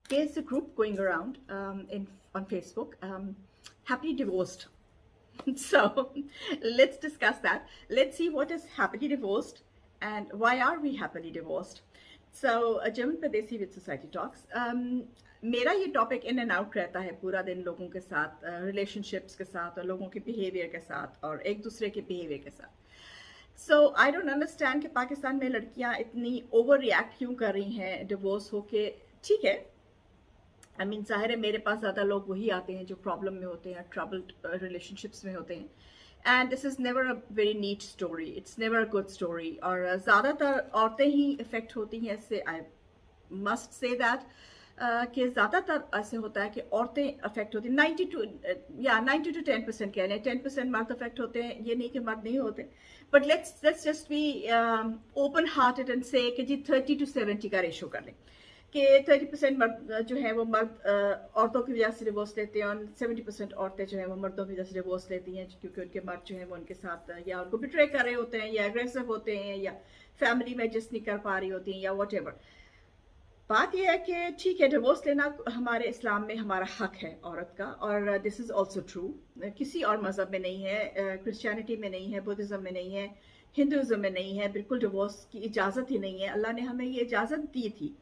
There's a group going around on Facebook, happily divorced. So let's discuss that. Let's see what is happily divorced and why are we happily divorced. So German Pradesi with Society Talks. मेरा ये topic in and out रहता है पूरा दिन लोगों के साथ, relationships के साथ और लोगों के बिहेवियर के साथ और एक दूसरे के बिहेवियर के साथ. सो आई डोंट अंडरस्टैंड कि पाकिस्तान में लड़कियां इतनी ओवर रिएक्ट क्यों कर रही हैं डिवोर्स होके. ठीक है, आई मीन जाहिर है मेरे पास ज़्यादा लोग वही आते हैं जो प्रॉब्लम में होते हैं, ट्रबल्ड रिलेशनशिप्स में होते हैं. And this is never a very neat story, it's never a good story. और ज़्यादातर औरतें ही इफेक्ट होती हैं इससे. आई मस्ट से दैट कि ज़्यादातर ऐसे होता है कि औरतें अफेक्ट होती हैं. 90 to 10% कह लें, 10% मर्द अफेक्ट होते हैं. ये नहीं कि मर्द नहीं होते, but let's just be open hearted and से कि जी 30 to 70 का रेशो कर लें कि 30% मर्द जो है वो मर्द औरतों की वजह से डिवोर्स लेते हैं और 70% औरतें जो है वो मर्दों की वजह से डिवोर्स लेती हैं क्योंकि उनके मर्द जो है वो उनके साथ या उनको बिट्रे कर रहे होते हैं या एग्रेसिव होते हैं या फैमिली में एडजस्ट नहीं कर पा रही होती हैं या व्हाटएवर. बात यह है कि ठीक है, डिवोर्स लेना हमारे इस्लाम में हमारा हक है औरत का, और दिस इज़ ऑल्सो ट्रू. किसी और मज़हब में नहीं है, क्रिश्चियनिटी में नहीं है, बुद्धिज़्म में नहीं है, हिंदुज़म में नहीं है. बिल्कुल डिवोर्स की इजाज़त ही नहीं है. अल्लाह ने हमें ये इजाज़त दी थी.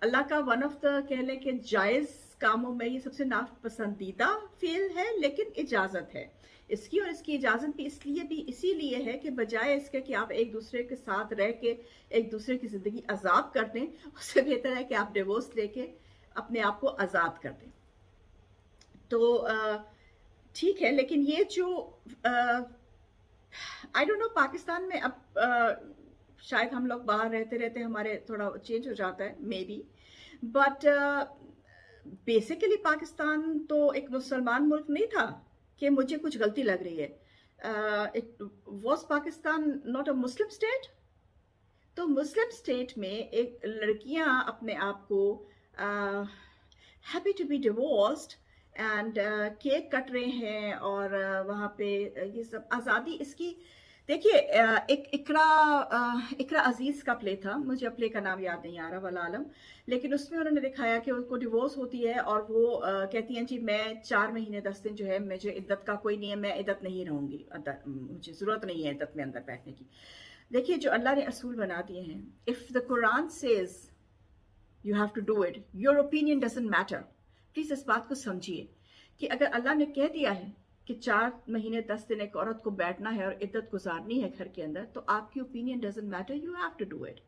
अल्लाह का वन ऑफ द कह लें कि जायज़ कामों में ये सबसे नापसंदीदा फेल है, लेकिन इजाज़त है इसकी. और इसकी इजाज़त भी इसीलिए है कि बजाय इसके कि आप एक दूसरे के साथ रह के एक दूसरे की ज़िंदगी आज़ाद कर दें, उससे बेहतर है कि आप डिवोर्स लेके अपने आप को आज़ाद कर दें. तो ठीक है, लेकिन ये जो आई डोंट नो पाकिस्तान में अब शायद हम लोग बाहर रहते रहते हमारे थोड़ा चेंज हो जाता है may be, but basically Pakistan तो एक मुसलमान मुल्क नहीं था कि मुझे कुछ गलती लग रही है. It was Pakistan not a Muslim state. तो मुस्लिम स्टेट में एक लड़कियां अपने आप को happy to be divorced and cake cut रहे हैं और वहाँ पे ये सब आज़ादी इसकी. देखिए एक इकरा अजीज़ का प्ले था, मुझे अब प्ले का नाम याद नहीं आ रहा वला आलम, लेकिन उसमें उन्होंने दिखाया कि उनको डिवोर्स होती है और वो कहती हैं जी मैं 4 महीने 10 दिन जो है मुझे इद्दत का कोई नहीं है, मैं इद्दत नहीं रहूँगी, मुझे ज़रूरत नहीं है इद्दत में अंदर बैठने की. देखिए जो अल्लाह ने असूल बना दिए हैं, if the Quran says you have to do it, your opinion doesn't matter. Please इस बात को समझिए कि अगर अल्लाह ने कह दिया है कि 4 महीने 10 दिन एक औरत को बैठना है और इद्दत गुजारनी है घर के अंदर, तो आपकी opinion doesn't matter, you have to do it.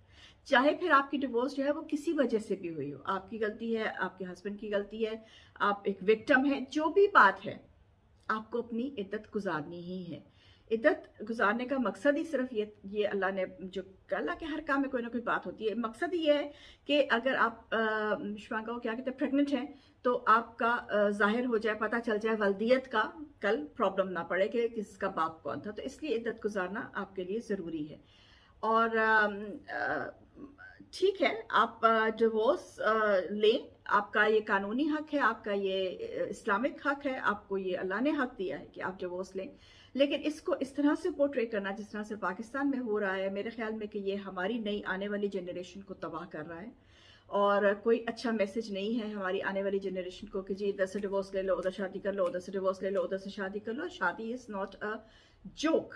चाहे फिर आपकी डिवोर्स जो है वो किसी वजह से भी हुई हो, आपकी गलती है, आपके हस्बैंड की गलती है, आप एक विक्टिम है, जो भी बात है, आपको अपनी इद्दत गुजारनी ही है. इद्दत गुजारने का मकसद ही सिर्फ ये अल्लाह ने जो अल्लाह के हर काम में कोई ना कोई बात होती है. मकसद ये है कि अगर आप शिवांका को क्या कहते हैं प्रेग्नेंट हैं तो आपका जाहिर हो जाए, पता चल जाए वल्दियत का, कल प्रॉब्लम ना पड़े कि किसका बाप कौन था. तो इसलिए इद्दत गुजारना आपके लिए ज़रूरी है. और ठीक है, आप डिवोर्स लें, आपका ये कानूनी हक है, आपका ये इस्लामिक हक है, आपको ये अल्लाह ने हक दिया है कि आप डिवोर्स लें. लेकिन इसको इस तरह से पोर्ट्रे करना जिस तरह से पाकिस्तान में हो रहा है, मेरे ख्याल में कि ये हमारी नई आने वाली जनरेशन को तबाह कर रहा है और कोई अच्छा मैसेज नहीं है हमारी आने वाली जनरेशन को कि जी इधर से डिवोर्स ले लो, उधर शादी कर लो, उधर से डिवोर्स ले लो, उधर से शादी कर लो. शादी इज़ नॉट अ जोक.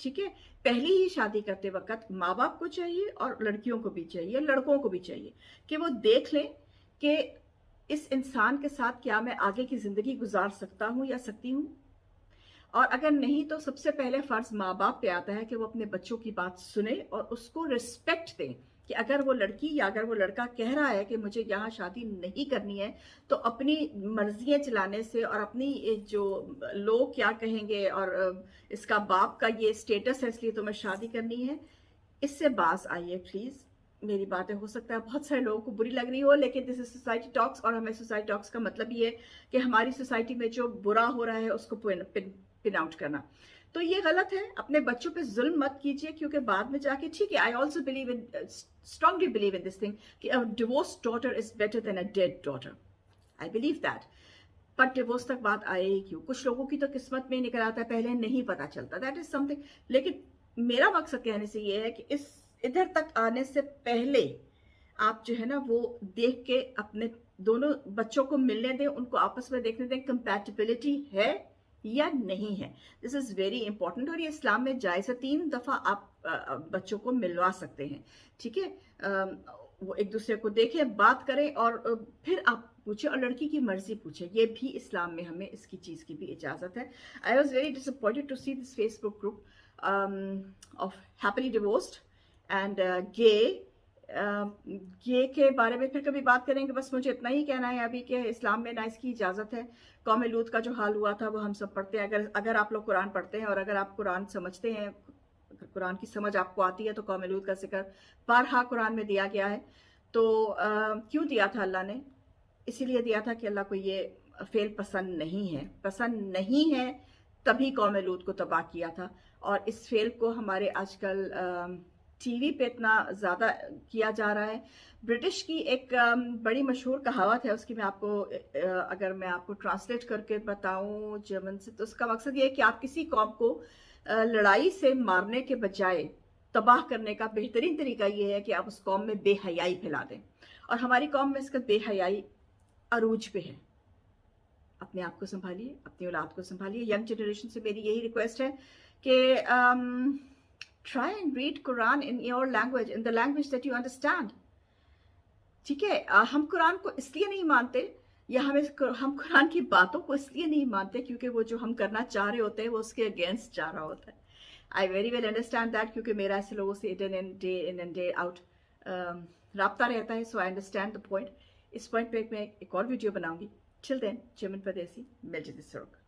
ठीक है, पहली ही शादी करते वक्त माँ बाप को चाहिए और लड़कियों को भी चाहिए, लड़कों को भी चाहिए कि वो देख लें कि इस इंसान के साथ क्या मैं आगे की ज़िंदगी गुजार सकता हूँ या सकती हूँ. और अगर नहीं तो सबसे पहले फ़र्ज़ माँ बाप पे आता है कि वो अपने बच्चों की बात सुने और उसको रिस्पेक्ट दें कि अगर वो लड़की या अगर वो लड़का कह रहा है कि मुझे यहाँ शादी नहीं करनी है, तो अपनी मर्जियाँ चलाने से और अपनी जो लोग क्या कहेंगे और इसका बाप का ये स्टेटस है इसलिए तुम्हें शादी करनी है, इससे बाज आइए प्लीज़. मेरी बातें हो सकता है बहुत सारे लोगों को बुरी लग रही हो, लेकिन दिस इज सोसाइटी टॉक्स और हमें सोसाइटी टॉक्स का मतलब ये है कि हमारी सोसाइटी में जो बुरा हो रहा है उसको पिन आउट करना. तो ये गलत है. अपने बच्चों पे जुल्म मत कीजिए क्योंकि बाद में जाके ठीक है, I also believe in strongly believe in this thing कि a divorce daughter is better than a dead daughter. I believe that. But divorce तक बात आए ही क्यों? कुछ लोगों की तो किस्मत में ही निकल आता है, पहले नहीं पता चलता. That is something. लेकिन मेरा मकसद कहने से ये है कि इस इधर तक आने से पहले आप जो है ना वो देख के अपने दोनों बच्चों को मिलने दें, उनको आपस में देखने दें कंपैटिबिलिटी है या नहीं है. This is very important. और ये इस्लाम में जायज़ है, 3 दफा आप बच्चों को मिलवा सकते हैं. ठीक है, वो एक दूसरे को देखें, बात करें और फिर आप पूछे, और लड़की की मर्जी पूछे. ये भी इस्लाम में हमें इसकी चीज की भी इजाजत है. I was very disappointed to see this Facebook group of happily divorced and gay के बारे में फिर कभी बात करेंगे. बस मुझे इतना ही कहना है अभी कि इस्लाम में ना इसकी इजाज़त है. कौम लूत का जो हाल हुआ था वो हम सब पढ़ते हैं. अगर आप लोग कुरान पढ़ते हैं और अगर आप कुरान समझते हैं, अगर कुरान की समझ आपको आती है, तो कौम लूत का जिक्र बारहा कुरान में दिया गया है. तो क्यों दिया था अल्लाह ने? इसीलिए दिया था कि अल्लाह को ये फेल पसंद नहीं है, तभी कौम लूत को तबाह किया था. और इस फेल को हमारे आजकल टीवी पे इतना ज़्यादा किया जा रहा है. ब्रिटिश की एक बड़ी मशहूर कहावत है, उसकी मैं आपको अगर मैं आपको ट्रांसलेट करके बताऊं जर्मन से, तो उसका मकसद ये है कि आप किसी कौम को लड़ाई से मारने के बजाय तबाह करने का बेहतरीन तरीका ये है कि आप उस कौम में बेहयाई फैला दें. और हमारी कौम में इसका बेहयाई अरूज पे है. अपने आप को संभालिए, अपनी औलाद को संभालिए. यंग जनरेशन से मेरी यही रिक्वेस्ट है कि try and read Quran in your language, in the language that you understand. ठीक है, हम कुरान को इसलिए नहीं मानते, या हम कुरान की बातों को इसलिए नहीं मानते क्योंकि वो जो हम करना चाह रहे होते हैं वो उसके अगेंस्ट जा रहा होता है. I very well understand that, क्योंकि मेरा ऐसे लोगों से day in and day out राब्ता रहता है. सो आई अंडरस्टैंड द पॉइंट. इस पॉइंट पे मैं एक और वीडियो बनाऊंगी. Till then, German Padesi, Melde zurück.